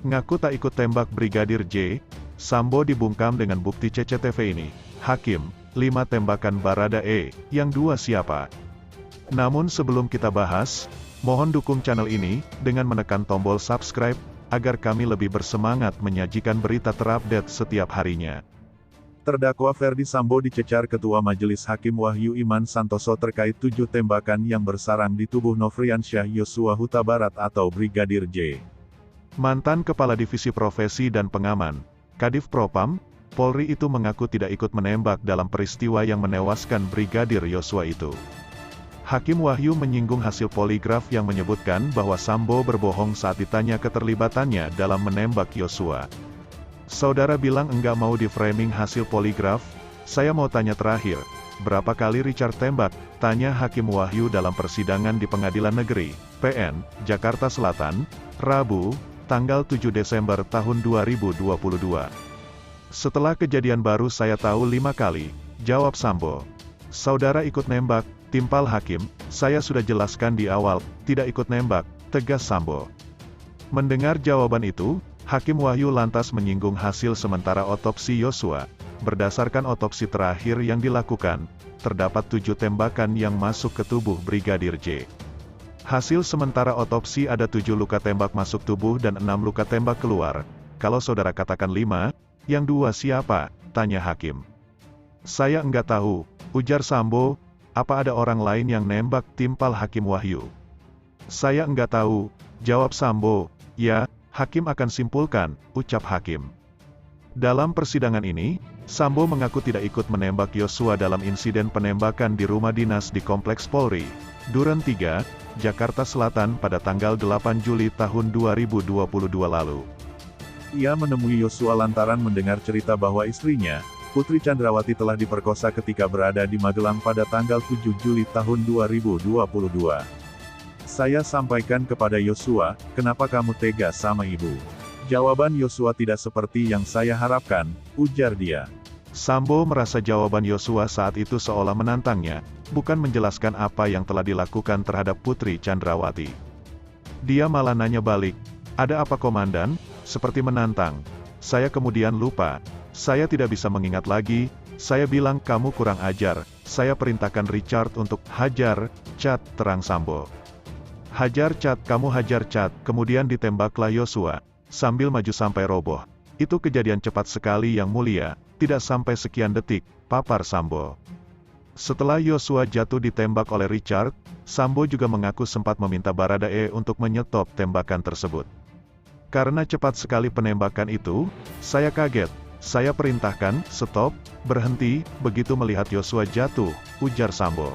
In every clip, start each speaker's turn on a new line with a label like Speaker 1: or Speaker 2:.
Speaker 1: Ngaku tak ikut tembak Brigadir J, Sambo dibungkam dengan bukti CCTV ini. Hakim, 5 tembakan Baradae, yang 2 siapa? Namun sebelum kita bahas, mohon dukung channel ini, dengan menekan tombol subscribe, agar kami lebih bersemangat menyajikan berita terupdate setiap harinya. Terdakwa Ferdy Sambo dicecar Ketua Majelis Hakim Wahyu Iman Santoso terkait 7 tembakan yang bersarang di tubuh Nofriansyah Yosua Huta Barat atau Brigadir J. Mantan Kepala Divisi Profesi dan Pengaman, Kadif Propam, Polri itu mengaku tidak ikut menembak dalam peristiwa yang menewaskan Brigadir Yosua itu. Hakim Wahyu menyinggung hasil poligraf yang menyebutkan bahwa Sambo berbohong saat ditanya keterlibatannya dalam menembak Yosua. Saudara bilang enggak mau di-framing hasil poligraf, saya mau tanya terakhir, berapa kali Richard tembak? Tanya Hakim Wahyu dalam persidangan di Pengadilan Negeri, PN, Jakarta Selatan, Rabu, tanggal 7 Desember tahun 2022. Setelah kejadian baru saya tahu 5 kali, jawab Sambo. Saudara ikut nembak, timpal Hakim, saya sudah jelaskan di awal, tidak ikut nembak, tegas Sambo. Mendengar jawaban itu, Hakim Wahyu lantas menyinggung hasil sementara otopsi Yosua. Berdasarkan otopsi terakhir yang dilakukan, terdapat 7 tembakan yang masuk ke tubuh Brigadir J. Hasil sementara otopsi ada 7 luka tembak masuk tubuh dan 6 luka tembak keluar. Kalau saudara katakan 5, yang 2 siapa? Tanya Hakim. Saya enggak tahu, ujar Sambo. Apa ada orang lain yang nembak? Timpal Hakim Wahyu. Saya enggak tahu, jawab Sambo. Ya, Hakim akan simpulkan, ucap Hakim. Dalam persidangan ini, Sambo mengaku tidak ikut menembak Yosua dalam insiden penembakan di rumah dinas di Kompleks Polri, Duren 3, Jakarta Selatan pada tanggal 8 Juli tahun 2022 lalu. Ia menemui Yosua lantaran mendengar cerita bahwa istrinya, Putri Chandrawati telah diperkosa ketika berada di Magelang pada tanggal 7 Juli tahun 2022. Saya sampaikan kepada Yosua, kenapa kamu tega sama ibu? Jawaban Yosua tidak seperti yang saya harapkan, ujar dia. Sambo merasa jawaban Yosua saat itu seolah menantangnya, bukan menjelaskan apa yang telah dilakukan terhadap Putri Chandrawati. Dia malah nanya balik, ada apa komandan? Seperti menantang. Saya kemudian lupa. Saya tidak bisa mengingat lagi. Saya bilang kamu kurang ajar. Saya perintahkan Richard untuk hajar, Cat, terang Sambo. Hajar Cat, kamu hajar Cat, kemudian ditembaklah Yosua, sambil maju sampai roboh. Itu kejadian cepat sekali yang mulia, tidak sampai sekian detik, papar Sambo. Setelah Yosua jatuh ditembak oleh Richard, Sambo juga mengaku sempat meminta Baradae untuk menyetop tembakan tersebut. Karena cepat sekali penembakan itu, saya kaget, saya perintahkan, stop, berhenti, begitu melihat Yosua jatuh, ujar Sambo.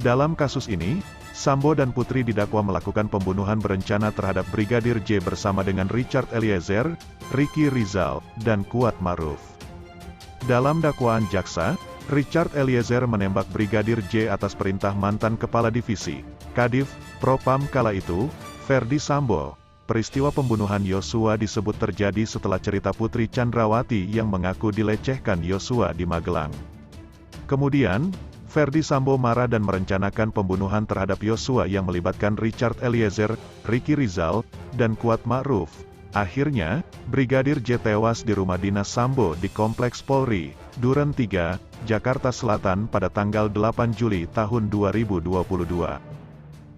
Speaker 1: Dalam kasus ini, Sambo dan Putri didakwa melakukan pembunuhan berencana terhadap Brigadir J bersama dengan Richard Eliezer, Ricky Rizal, dan Kuat Ma'ruf. Dalam dakwaan jaksa, Richard Eliezer menembak Brigadir J atas perintah mantan Kepala Divisi, Kadif, Propam kala itu, Ferdy Sambo. Peristiwa pembunuhan Yosua disebut terjadi setelah cerita Putri Chandrawati yang mengaku dilecehkan Yosua di Magelang. Kemudian, Ferdy Sambo marah dan merencanakan pembunuhan terhadap Yosua yang melibatkan Richard Eliezer, Ricky Rizal, dan Kuat Ma'ruf. Akhirnya, Brigadir J tewas di rumah dinas Sambo di Kompleks Polri, Duren 3, Jakarta Selatan pada tanggal 8 Juli tahun 2022.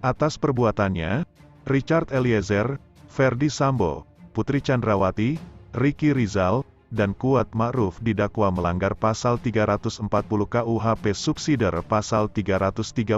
Speaker 1: Atas perbuatannya, Richard Eliezer, Ferdy Sambo, Putri Chandrawati, Ricky Rizal, dan Kuat Ma'ruf didakwa melanggar pasal 340 KUHP subsidiar pasal 338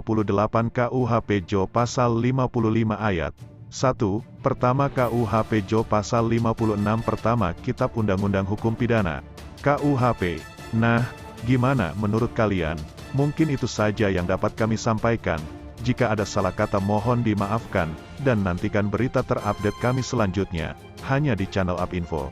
Speaker 1: KUHP JO pasal 55 ayat 1, pertama KUHP JO pasal 56 pertama Kitab Undang-Undang Hukum Pidana, KUHP. Nah, gimana menurut kalian? Mungkin itu saja yang dapat kami sampaikan. Jika ada salah kata mohon dimaafkan, dan nantikan berita terupdate kami selanjutnya, hanya di channel UP Info.